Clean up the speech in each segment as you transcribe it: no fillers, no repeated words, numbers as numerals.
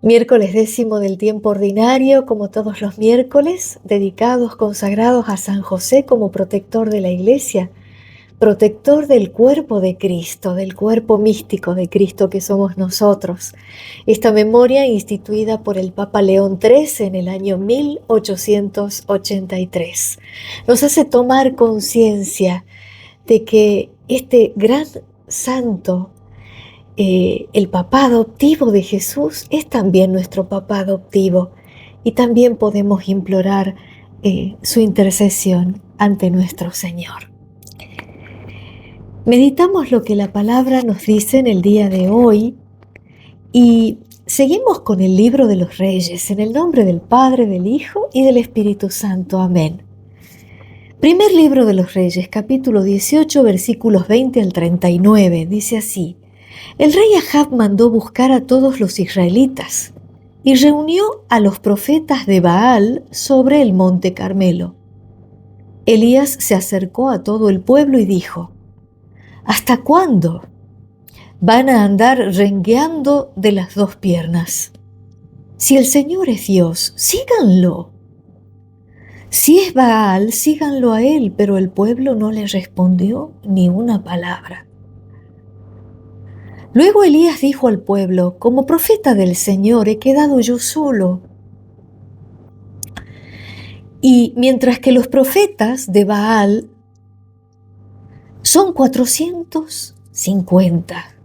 Miércoles 10º del tiempo ordinario, como todos los miércoles, dedicados, consagrados a San José como protector de la Iglesia, protector del cuerpo de Cristo, del cuerpo místico de Cristo que somos nosotros. Esta memoria, instituida por el Papa León XIII en el año 1883, nos hace tomar conciencia de que este gran santo, el papá adoptivo de Jesús, es también nuestro papá adoptivo, y también podemos implorar su intercesión ante nuestro Señor. Meditamos lo que la palabra nos dice en el día de hoy y seguimos con el libro de los Reyes, en el nombre del Padre, del Hijo y del Espíritu Santo. Amén. Primer libro de los Reyes, capítulo 18, versículos 20 al 39, dice así: El rey Ahab mandó buscar a todos los israelitas y reunió a los profetas de Baal sobre el monte Carmelo. Elías se acercó a todo el pueblo y dijo: ¿Hasta cuándo van a andar rengueando de las dos piernas? Si el Señor es Dios, síganlo. Si es Baal, síganlo a él. Pero el pueblo no le respondió ni una palabra. Luego Elías dijo al pueblo: como profeta del Señor he quedado yo solo. Y mientras que los profetas de Baal son 450,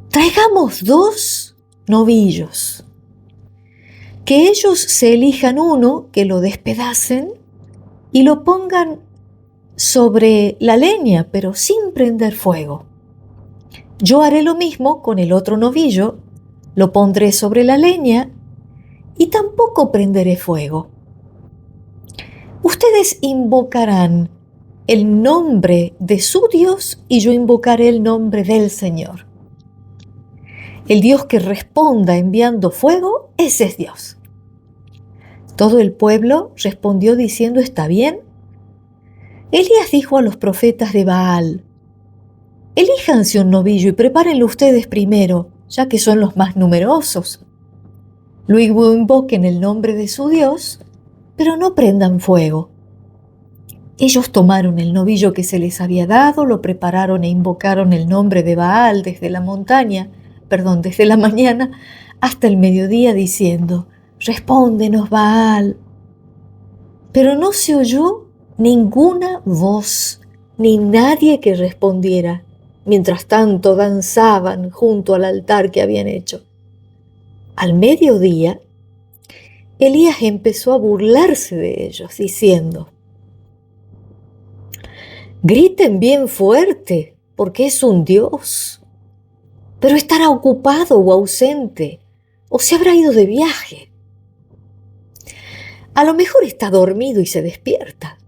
traigamos 2 novillos, que ellos se elijan uno, que lo despedacen y lo pongan sobre la leña, pero sin prender fuego. Yo haré lo mismo con el otro novillo, lo pondré sobre la leña y tampoco prenderé fuego. Ustedes invocarán el nombre de su Dios y yo invocaré el nombre del Señor. El Dios que responda enviando fuego, ese es Dios. Todo el pueblo respondió diciendo: ¿está bien? Elías dijo a los profetas de Baal: elíjanse un novillo y prepárenlo ustedes primero, ya que son los más numerosos. Luego invoquen el nombre de su Dios, pero no prendan fuego. Ellos tomaron el novillo que se les había dado, lo prepararon e invocaron el nombre de Baal desde la mañana hasta el mediodía, diciendo: respóndenos, Baal. Pero no se oyó ninguna voz, ni nadie que respondiera. Mientras tanto danzaban junto al altar que habían hecho. Al mediodía, Elías empezó a burlarse de ellos, diciendo: griten bien fuerte, porque es un Dios. Pero estará ocupado o ausente, o se habrá ido de viaje. A lo mejor está dormido y se despierta.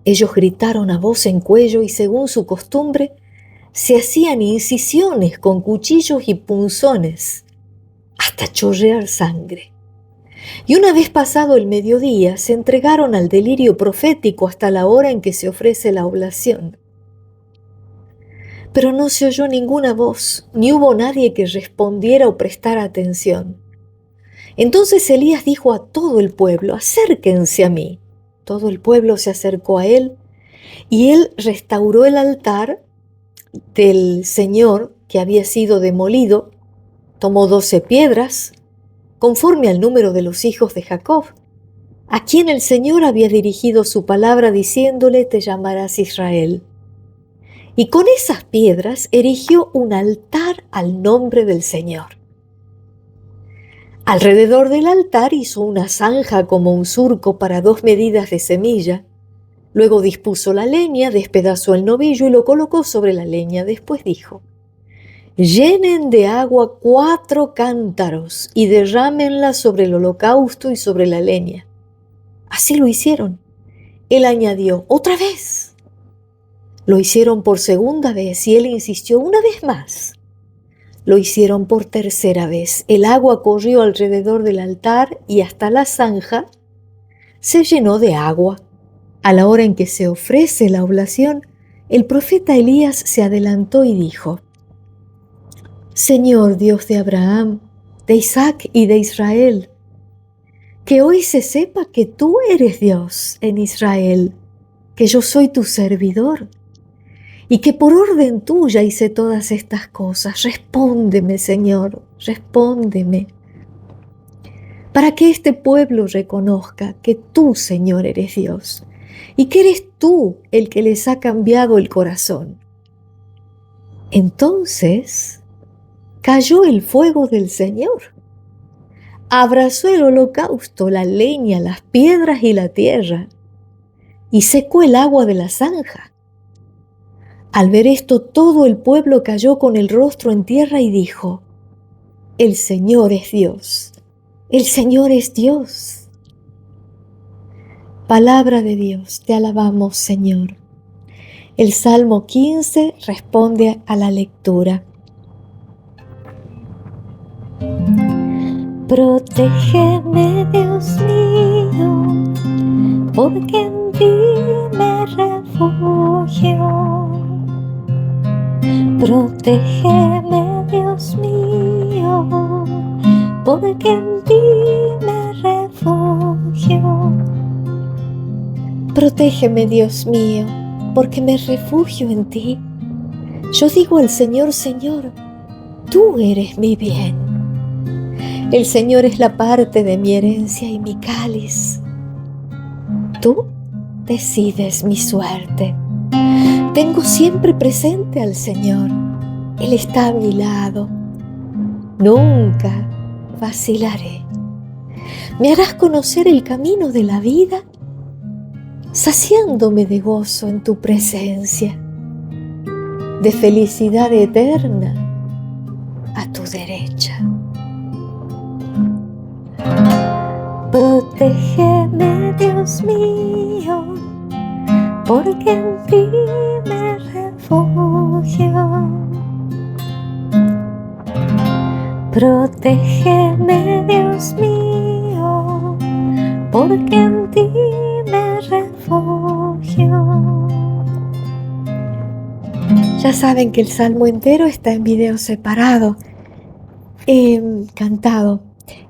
Ellos gritaron a voz en cuello y, según su costumbre, se hacían incisiones con cuchillos y punzones hasta chorrear sangre. Y una vez pasado el mediodía, se entregaron al delirio profético hasta la hora en que se ofrece la oblación. Pero no se oyó ninguna voz, ni hubo nadie que respondiera o prestara atención. Entonces Elías dijo a todo el pueblo: acérquense a mí. Todo el pueblo se acercó a él, y él restauró el altar del Señor que había sido demolido. Tomó 12 piedras, conforme al número de los hijos de Jacob, a quien el Señor había dirigido su palabra diciéndole: te llamarás Israel. Y con esas piedras erigió un altar al nombre del Señor. Alrededor del altar hizo una zanja como un surco para 2 medidas de semilla. Luego dispuso la leña, despedazó el novillo y lo colocó sobre la leña. Después dijo: llenen de agua 4 cántaros y derrámenla sobre el holocausto y sobre la leña. Así lo hicieron. Él añadió: otra vez. Lo hicieron por segunda vez y él insistió: una vez más. Lo hicieron por tercera vez. El agua corrió alrededor del altar y hasta la zanja se llenó de agua. A la hora en que se ofrece la oblación, el profeta Elías se adelantó y dijo: Señor Dios de Abraham, de Isaac y de Israel, que hoy se sepa que tú eres Dios en Israel, que yo soy tu servidor y que por orden tuya hice todas estas cosas. Respóndeme, Señor, respóndeme, para que este pueblo reconozca que tú, Señor, eres Dios y que eres tú el que les ha cambiado el corazón. Entonces cayó el fuego del Señor, abrazó el holocausto, la leña, las piedras y la tierra, y secó el agua de la zanja. Al ver esto, todo el pueblo cayó con el rostro en tierra y dijo: el Señor es Dios, el Señor es Dios. Palabra de Dios, te alabamos, Señor. El Salmo 15 responde a la lectura. Protégeme, Dios mío, porque en ti me refugio. Protégeme, Dios mío, porque en ti me refugio. Protégeme, Dios mío, porque me refugio en ti. Yo digo al Señor: Señor, tú eres mi bien. El Señor es la parte de mi herencia y mi cáliz. Tú decides mi suerte. Tengo siempre presente al Señor. Él está a mi lado. Nunca vacilaré. Me harás conocer el camino de la vida, saciándome de gozo en tu presencia, de felicidad eterna a tu derecha. Protégeme, Dios mío, porque en ti me refugio. Protégeme, Dios mío, porque en ti me refugio. Ya saben que el salmo entero está en video separado, cantado.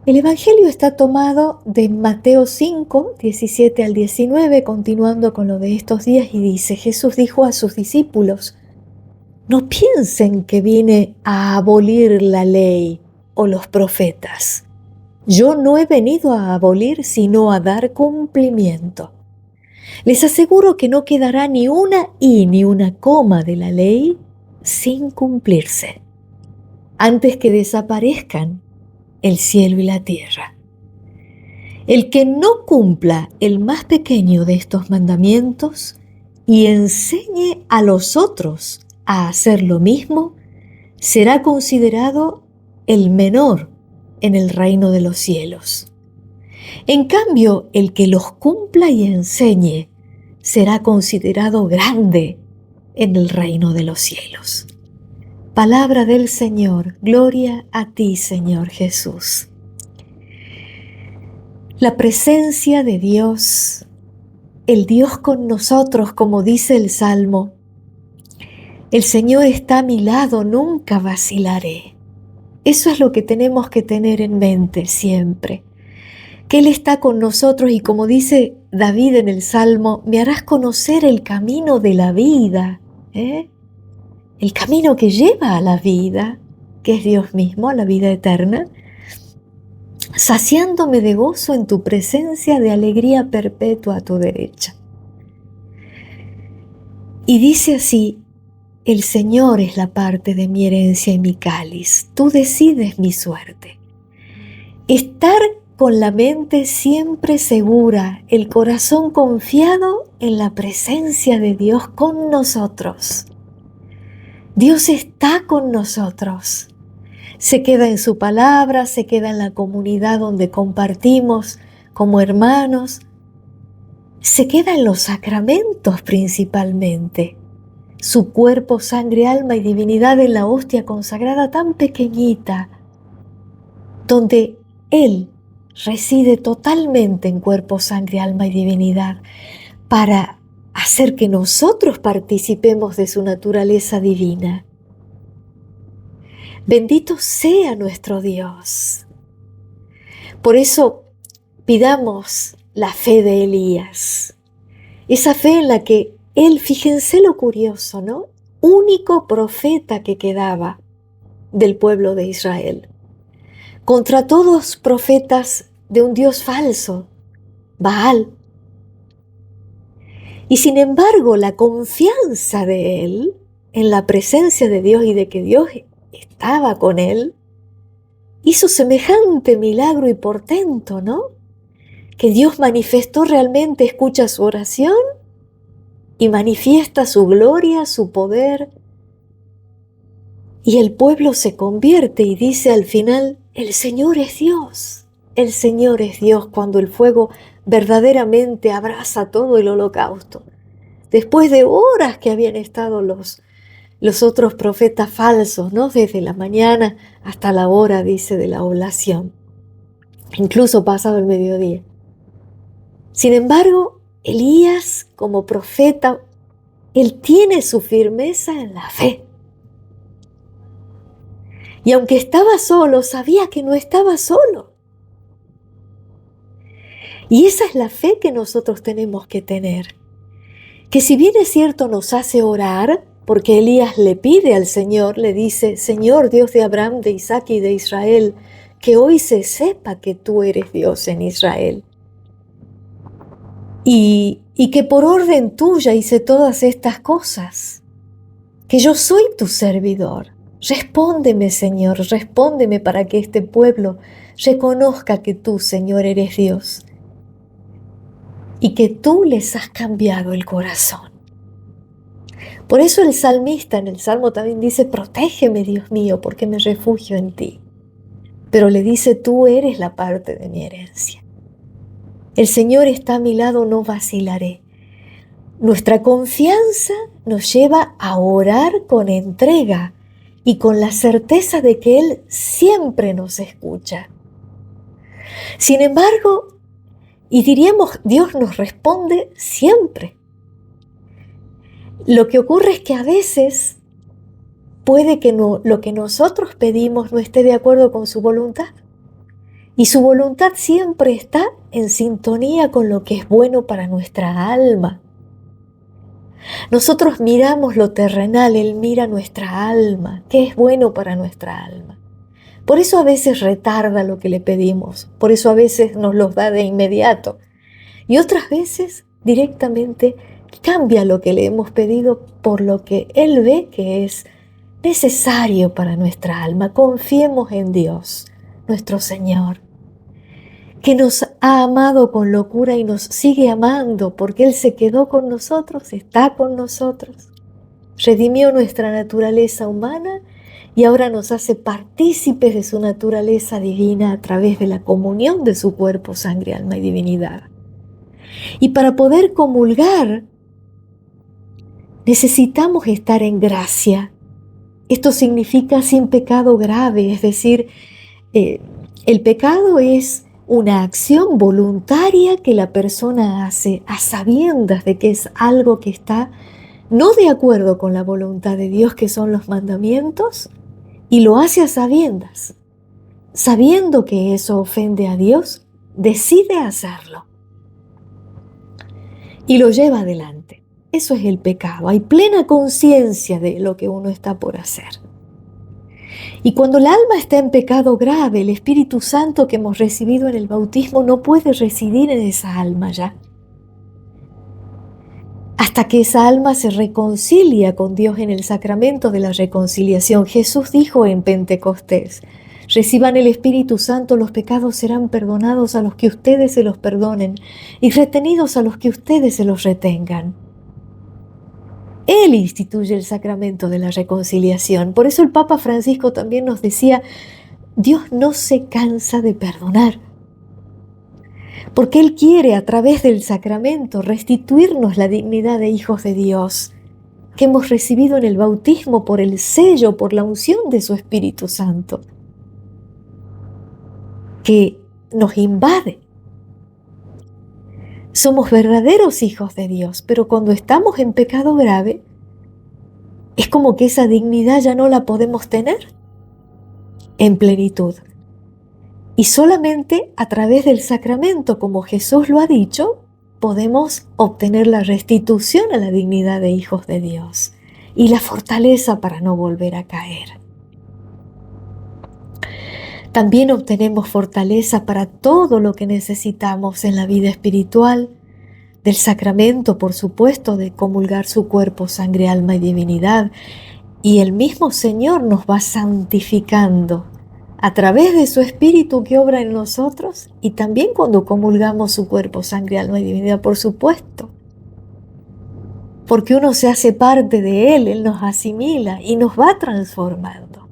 El Evangelio está tomado de Mateo 5, 17 al 19, continuando con lo de estos días, y dice: Jesús dijo a sus discípulos: no piensen que vine a abolir la ley o los profetas. Yo no he venido a abolir, sino a dar cumplimiento. Les aseguro que no quedará ni una i ni una coma de la ley sin cumplirse, antes que desaparezcan el cielo y la tierra. El que no cumpla el más pequeño de estos mandamientos y enseñe a los otros a hacer lo mismo, será considerado el menor en el reino de los cielos. En cambio, el que los cumpla y enseñe será considerado grande en el reino de los cielos. Palabra del Señor. Gloria a ti, Señor Jesús. La presencia de Dios, el Dios con nosotros, como dice el Salmo: el Señor está a mi lado, nunca vacilaré. Eso es lo que tenemos que tener en mente siempre, que Él está con nosotros, y como dice David en el Salmo: me harás conocer el camino de la vida, el camino que lleva a la vida, que es Dios mismo, a la vida eterna, saciándome de gozo en tu presencia, de alegría perpetua a tu derecha. Y dice así: el Señor es la parte de mi herencia y mi cáliz. Tú decides mi suerte. Estar con la mente siempre segura, el corazón confiado en la presencia de Dios con nosotros. Dios está con nosotros. Se queda en su palabra, se queda en la comunidad donde compartimos como hermanos. Se queda en los sacramentos principalmente. Su cuerpo, sangre, alma y divinidad en la hostia consagrada tan pequeñita, donde Él reside totalmente en cuerpo, sangre, alma y divinidad, para hacer que nosotros participemos de su naturaleza divina. Bendito sea nuestro Dios. Por eso pidamos la fe de Elías, esa fe en la que él, fíjense lo curioso, ¿no? Único profeta que quedaba del pueblo de Israel, contra todos profetas de un Dios falso, Baal. Y sin embargo, la confianza de él en la presencia de Dios y de que Dios estaba con él, hizo semejante milagro y portento, ¿no? Que Dios manifestó realmente, escucha su oración y manifiesta su gloria, su poder. Y el pueblo se convierte y dice al final, el Señor es Dios. El Señor es Dios cuando el fuego verdaderamente abraza todo el holocausto. Después de horas que habían estado los otros profetas falsos, ¿no? Desde la mañana hasta la hora, dice, de la oblación. Incluso pasado el mediodía. Sin embargo, Elías, como profeta, él tiene su firmeza en la fe. Y aunque estaba solo, sabía que no estaba solo. Y esa es la fe que nosotros tenemos que tener. Que si bien es cierto nos hace orar, porque Elías le pide al Señor, le dice, Señor Dios de Abraham, de Isaac y de Israel, que hoy se sepa que tú eres Dios en Israel. Y que por orden tuya hice todas estas cosas, que yo soy tu servidor. Respóndeme, Señor, respóndeme para que este pueblo reconozca que tú, Señor, eres Dios y que tú les has cambiado el corazón. Por eso el salmista en el Salmo también dice, protégeme, Dios mío, porque me refugio en ti. Pero le dice, tú eres la parte de mi herencia. El Señor está a mi lado, no vacilaré. Nuestra confianza nos lleva a orar con entrega y con la certeza de que Él siempre nos escucha. Sin embargo, y diríamos, Dios nos responde siempre. Lo que ocurre es que a veces puede que lo que nosotros pedimos no esté de acuerdo con su voluntad. Y su voluntad siempre está en sintonía con lo que es bueno para nuestra alma. Nosotros miramos lo terrenal, Él mira nuestra alma, qué es bueno para nuestra alma. Por eso a veces retarda lo que le pedimos, por eso a veces nos los da de inmediato. Y otras veces directamente cambia lo que le hemos pedido por lo que Él ve que es necesario para nuestra alma. Confiemos en Dios, nuestro Señor, que nos ha amado con locura y nos sigue amando porque Él se quedó con nosotros, está con nosotros, redimió nuestra naturaleza humana y ahora nos hace partícipes de su naturaleza divina a través de la comunión de su cuerpo, sangre, alma y divinidad. Y para poder comulgar necesitamos estar en gracia. Esto significa sin pecado grave, es decir, el pecado es una acción voluntaria que la persona hace a sabiendas de que es algo que está no de acuerdo con la voluntad de Dios, que son los mandamientos, y lo hace a sabiendas. Sabiendo que eso ofende a Dios, decide hacerlo y lo lleva adelante. Eso es el pecado. Hay plena conciencia de lo que uno está por hacer. Y cuando el alma está en pecado grave, el Espíritu Santo que hemos recibido en el bautismo no puede residir en esa alma ya. Hasta que esa alma se reconcilia con Dios en el sacramento de la reconciliación. Jesús dijo en Pentecostés, reciban el Espíritu Santo, los pecados serán perdonados a los que ustedes se los perdonen y retenidos a los que ustedes se los retengan. Él instituye el sacramento de la reconciliación. Por eso el Papa Francisco también nos decía, Dios no se cansa de perdonar, porque Él quiere a través del sacramento restituirnos la dignidad de hijos de Dios que hemos recibido en el bautismo por el sello, por la unción de su Espíritu Santo, que nos invade. Somos verdaderos hijos de Dios, pero cuando estamos en pecado grave, es como que esa dignidad ya no la podemos tener. en plenitud. Y solamente a través del sacramento, como Jesús lo ha dicho, podemos obtener la restitución a la dignidad de hijos de Dios y la fortaleza para no volver a caer. También obtenemos fortaleza para todo lo que necesitamos en la vida espiritual, del sacramento, por supuesto, de comulgar su cuerpo, sangre, alma y divinidad. Y el mismo Señor nos va santificando a través de su Espíritu que obra en nosotros y también cuando comulgamos su cuerpo, sangre, alma y divinidad, por supuesto. Porque uno se hace parte de Él nos asimila y nos va transformando.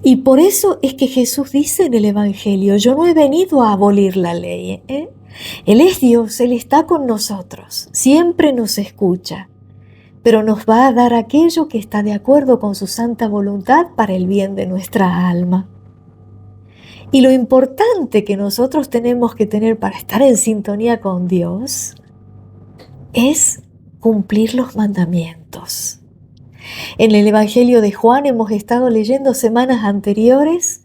Y por eso es que Jesús dice en el Evangelio, yo no he venido a abolir la ley. Él es Dios, Él está con nosotros, siempre nos escucha, pero nos va a dar aquello que está de acuerdo con su santa voluntad para el bien de nuestra alma. Y lo importante que nosotros tenemos que tener para estar en sintonía con Dios es cumplir los mandamientos. En el Evangelio de Juan hemos estado leyendo semanas anteriores,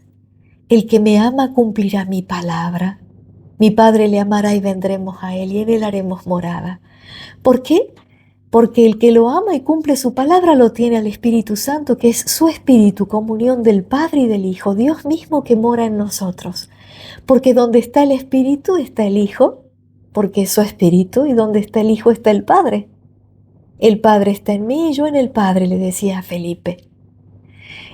el que me ama cumplirá mi palabra. Mi Padre le amará y vendremos a Él y en Él haremos morada. ¿Por qué? Porque el que lo ama y cumple su palabra lo tiene al Espíritu Santo, que es su Espíritu, comunión del Padre y del Hijo, Dios mismo que mora en nosotros. Porque donde está el Espíritu está el Hijo, porque es su Espíritu, y donde está el Hijo está el Padre. El Padre está en mí y yo en el Padre, le decía a Felipe.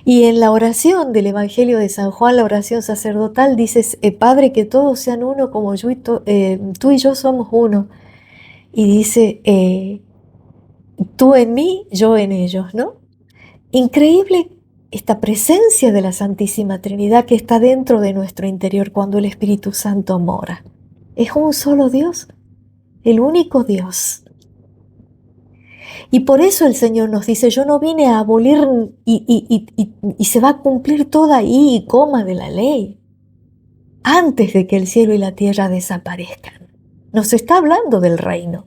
Y en la oración del Evangelio de San Juan, la oración sacerdotal, dices, Padre, que todos sean uno como yo tú y yo somos uno. Y dice, tú en mí, yo en ellos, ¿no? Increíble esta presencia de la Santísima Trinidad que está dentro de nuestro interior cuando el Espíritu Santo mora. Es un solo Dios, el único Dios. Y por eso el Señor nos dice, yo no vine a abolir y se va a cumplir toda I y coma de la ley antes de que el cielo y la tierra desaparezcan. Nos está hablando del reino.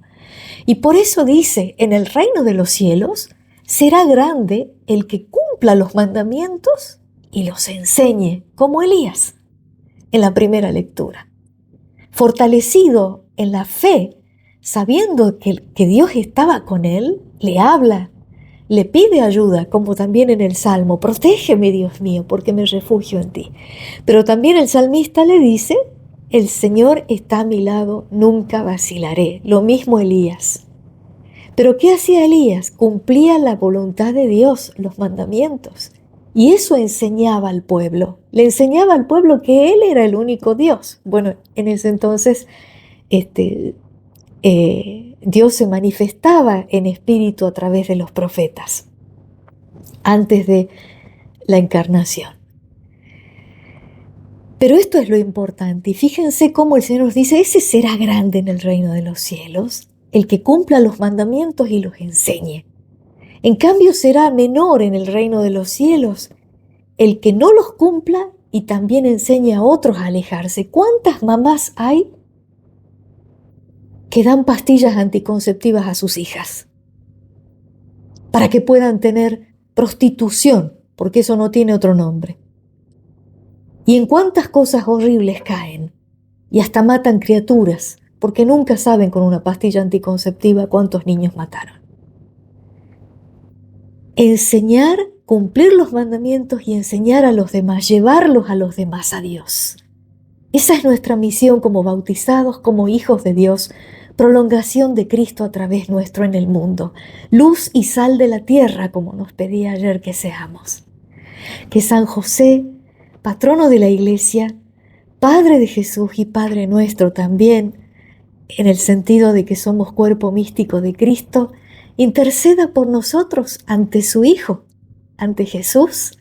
Y por eso dice, en el reino de los cielos será grande el que cumpla los mandamientos y los enseñe, como Elías, en la primera lectura. Fortalecido en la fe, sabiendo que Dios estaba con él, le habla, le pide ayuda, como también en el Salmo, protégeme, Dios mío, porque me refugio en ti. Pero también el salmista le dice, el Señor está a mi lado, nunca vacilaré. Lo mismo Elías. Pero ¿qué hacía Elías? Cumplía la voluntad de Dios, los mandamientos. Y eso enseñaba al pueblo. Le enseñaba al pueblo que Él era el único Dios. Bueno, en ese entonces Dios se manifestaba en espíritu a través de los profetas, antes de la encarnación. Pero esto es lo importante. Y fíjense cómo el Señor nos dice, ese será grande en el reino de los cielos, el que cumpla los mandamientos y los enseñe. En cambio será menor en el reino de los cielos el que no los cumpla y también enseñe a otros a alejarse. ¿Cuántas mamás hay que dan pastillas anticonceptivas a sus hijas para que puedan tener prostitución? Porque eso no tiene otro nombre. Y en cuántas cosas horribles caen y hasta matan criaturas, porque nunca saben con una pastilla anticonceptiva cuántos niños mataron. Enseñar, cumplir los mandamientos y enseñar a los demás, llevarlos a los demás a Dios. Esa es nuestra misión como bautizados, como hijos de Dios, prolongación de Cristo a través nuestro en el mundo, luz y sal de la tierra, como nos pedía ayer que seamos. Que San José, patrono de la Iglesia, Padre de Jesús y Padre nuestro también, en el sentido de que somos cuerpo místico de Cristo, interceda por nosotros ante su Hijo, ante Jesús,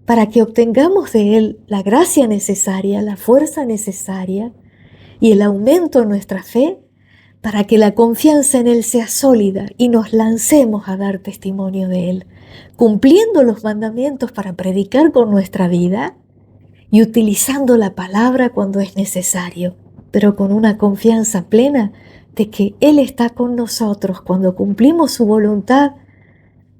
para que obtengamos de Él la gracia necesaria, la fuerza necesaria y el aumento en nuestra fe, para que la confianza en Él sea sólida y nos lancemos a dar testimonio de Él, cumpliendo los mandamientos para predicar con nuestra vida y utilizando la palabra cuando es necesario, pero con una confianza plena de que Él está con nosotros. Cuando cumplimos su voluntad,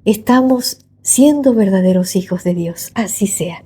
estamos siendo verdaderos hijos de Dios. Así sea.